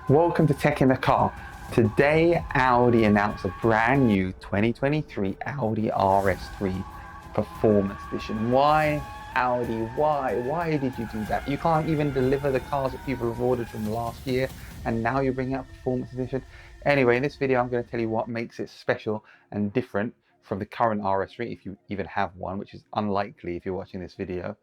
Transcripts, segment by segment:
Welcome to Tech in the Car. Today, Audi announced a brand new 2023 Audi RS3 Performance Edition. Why, Audi? Why? Why did you do that? You can't even deliver the cars that people have ordered from last year, and now you're bringing out Performance Edition. Anyway, in this video, I'm going to tell you what makes it special and different from the current RS3, if you even have one, which is unlikely if you're watching this video.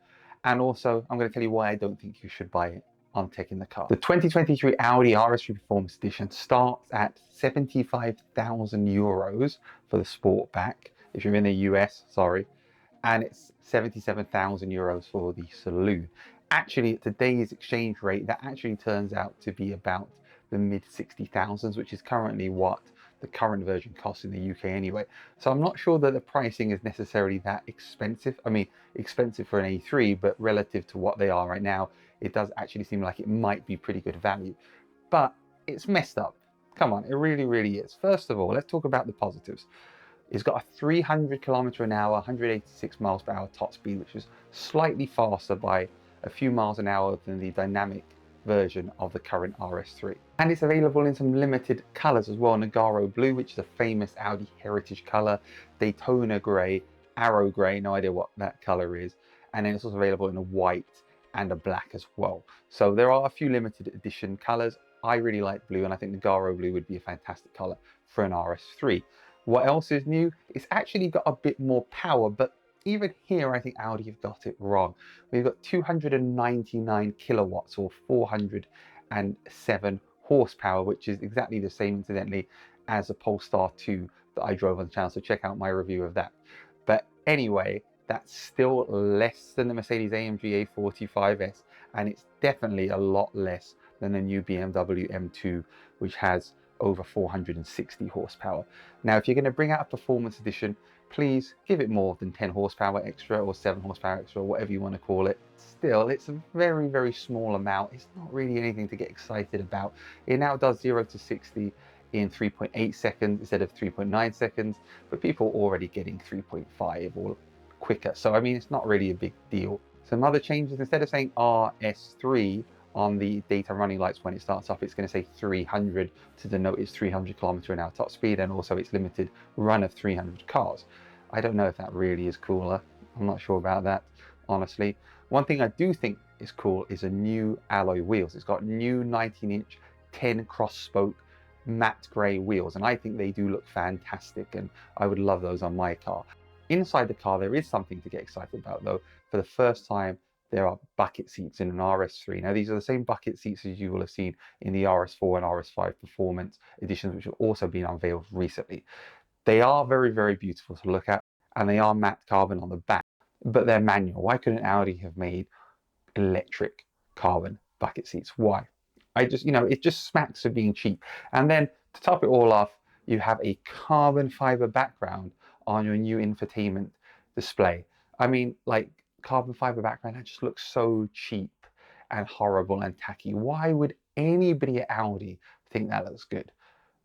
And also, I'm going to tell you why I don't think you should buy it on Tech in the Car. The 2023 Audi RS3 Performance Edition starts at 75,000 euros for the Sportback, if you're in the US, sorry, and it's 77,000 euros for the Saloon. Actually, at today's exchange rate, that actually turns out to be about the mid 60,000s, which is currently what the current version costs in the UK anyway. So I'm not sure that the pricing is necessarily that expensive. I mean, expensive for an A3, but relative to what they are right now, it does actually seem like it might be pretty good value. But it's messed up. Come on, it really, really is. First of all, let's talk about the positives. It's got a 300 kilometer an hour, 186 miles per hour top speed, which is slightly faster by a few miles an hour than the dynamic version of the current RS3. And it's available in some limited colors as well. Nogaro Blue, which is a famous Audi heritage color, Daytona Gray, Arrow Gray, no idea what that color is. And then it's also available in a white and a black as well. So there are a few limited edition colors. I really like blue, and I think Nogaro Blue would be a fantastic color for an RS3. What else is new? It's actually got a bit more power, but even here, I think Audi have got it wrong. We've got 299 kilowatts or 407 horsepower, which is exactly the same, incidentally, as a Polestar 2 that I drove on the channel. So check out my review of that. But anyway, that's still less than the Mercedes-AMG A45S, and it's definitely a lot less than the new BMW M2, which has over 460 horsepower. Now, if you're going to bring out a performance edition, please give it more than 10 horsepower extra or 7 horsepower extra, or whatever you want to call it. Still, it's a very, very small amount. It's not really anything to get excited about. It now does 0 to 60 in 3.8 seconds instead of 3.9 seconds, but people are already getting 3.5 or quicker. So, I mean, it's not really a big deal. Some other changes, instead of saying RS3 on the daytime running lights when it starts up, it's going to say 300 to denote its 300 kilometer an hour top speed, and also its limited run of 300 cars. I don't know if that really is cooler. I'm not sure about that, honestly. One thing I do think is cool is a new alloy wheels. It's got new 19-inch 10 cross spoke matte grey wheels, and I think they do look fantastic, and I would love those on my car. Inside the car, there is something to get excited about though. For the first time, there are bucket seats in an RS3. Now, these are the same bucket seats as you will have seen in the RS4 and RS5 Performance editions, which have also been unveiled recently. They are very, very beautiful to look at, and they are matte carbon on the back, but they're manual. Why couldn't Audi have made electric carbon bucket seats? Why? It just smacks of being cheap. And then to top it all off, you have a carbon fiber background on your new infotainment display. I mean, like, carbon fiber background, that just looks so cheap and horrible and tacky. Why would anybody at Audi think that looks good?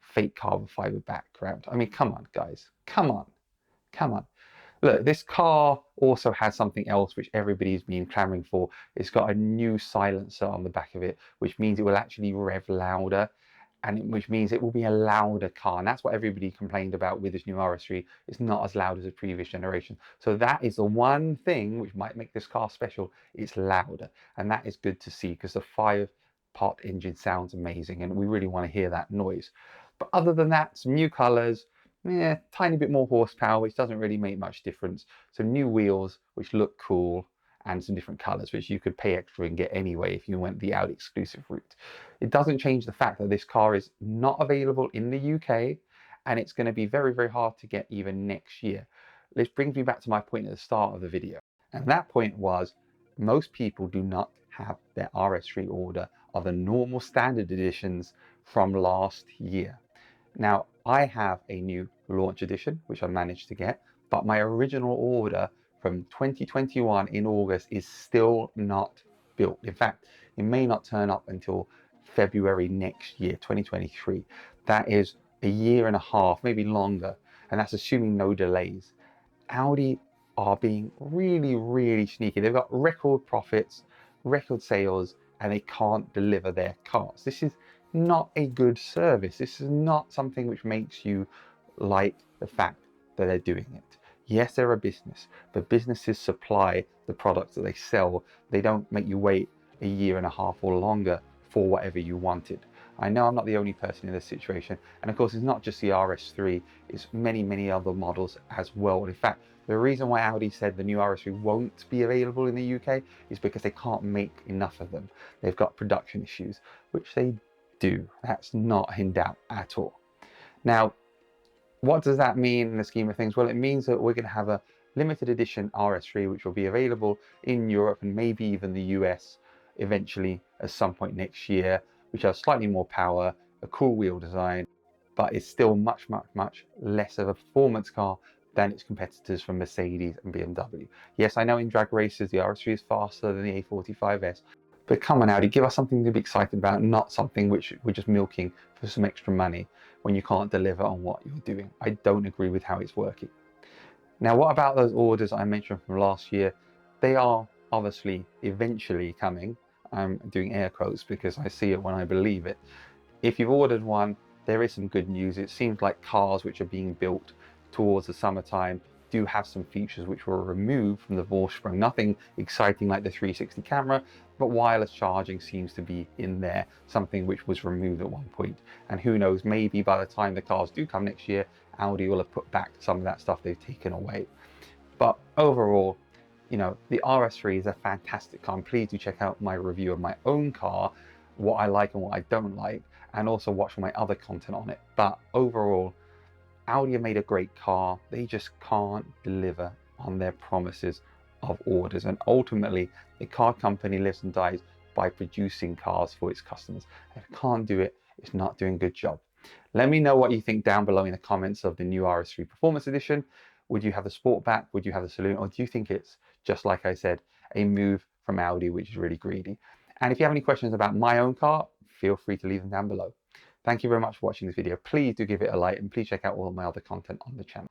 Fake carbon fiber background. I mean, come on, guys. Come on. Come on. Look, this car also has something else which everybody's been clamoring for. It's got a new silencer on the back of it, which means it will actually rev louder, and which means it will be a louder car. And that's what everybody complained about with this new RS3. It's not as loud as the previous generation. So that is the one thing which might make this car special. It's louder. And that is good to see, because the 5-pot engine sounds amazing, and we really want to hear that noise. But other than that, some new colors, tiny bit more horsepower, which doesn't really make much difference. Some new wheels, which look cool, and some different colors, which you could pay extra and get anyway if you went the Audi exclusive route. It doesn't change the fact that this car is not available in the UK, and it's going to be very, very hard to get even next year. This brings me back to my point at the start of the video. And that point was, most people do not have their RS3 order of the normal standard editions from last year. Now, I have a new launch edition, which I managed to get, but my original order from 2021 in August is still not built. In fact, it may not turn up until February next year, 2023. That is a year and a half, maybe longer, and that's assuming no delays. Audi are being really, really sneaky. They've got record profits, record sales, and they can't deliver their cars. This is not a good service. This is not something which makes you like the fact that they're doing it. Yes, they're a business, but businesses supply the products that they sell. They don't make you wait a year and a half or longer for whatever you wanted. I know I'm not the only person in this situation, and of course it's not just the RS3, it's many other models as well. In fact, the reason why Audi said the new RS3 won't be available in the UK is because they can't make enough of them. They've got production issues, which they do. That's not in doubt at all. Now, what does that mean in the scheme of things? Well, it means that we're going to have a limited edition RS3, which will be available in Europe and maybe even the US eventually at some point next year, which has slightly more power, a cool wheel design, but is still much less of a performance car than its competitors from Mercedes and BMW. Yes, I know in drag races the RS3 is faster than the A45S, but come on Audi, give us something to be excited about, not something which we're just milking for some extra money when you can't deliver on what you're doing. I don't agree with how it's working. Now, what about those orders I mentioned from last year? They are obviously eventually coming. I'm doing air quotes because I see it when I believe it. If you've ordered one, there is some good news. It seems like cars which are being built towards the summertime do have some features which were removed from the Vorsprung. Nothing exciting like the 360 camera, but wireless charging seems to be in there, something which was removed at one point. And who knows, maybe by the time the cars do come next year, Audi will have put back some of that stuff they've taken away. But overall, you know, the RS3 is a fantastic car. And please do check out my review of my own car, what I like and what I don't like, and also watch my other content on it. But overall, Audi have made a great car. They just can't deliver on their promises of orders. And ultimately, the car company lives and dies by producing cars for its customers. If it can't do it, it's not doing a good job. Let me know what you think down below in the comments of the new RS3 Performance Edition. Would you have the Sportback? Would you have the Saloon? Or do you think it's, just like I said, a move from Audi, which is really greedy? And if you have any questions about my own car, feel free to leave them down below. Thank you very much for watching this video. Please do give it a like and please check out all my other content on the channel.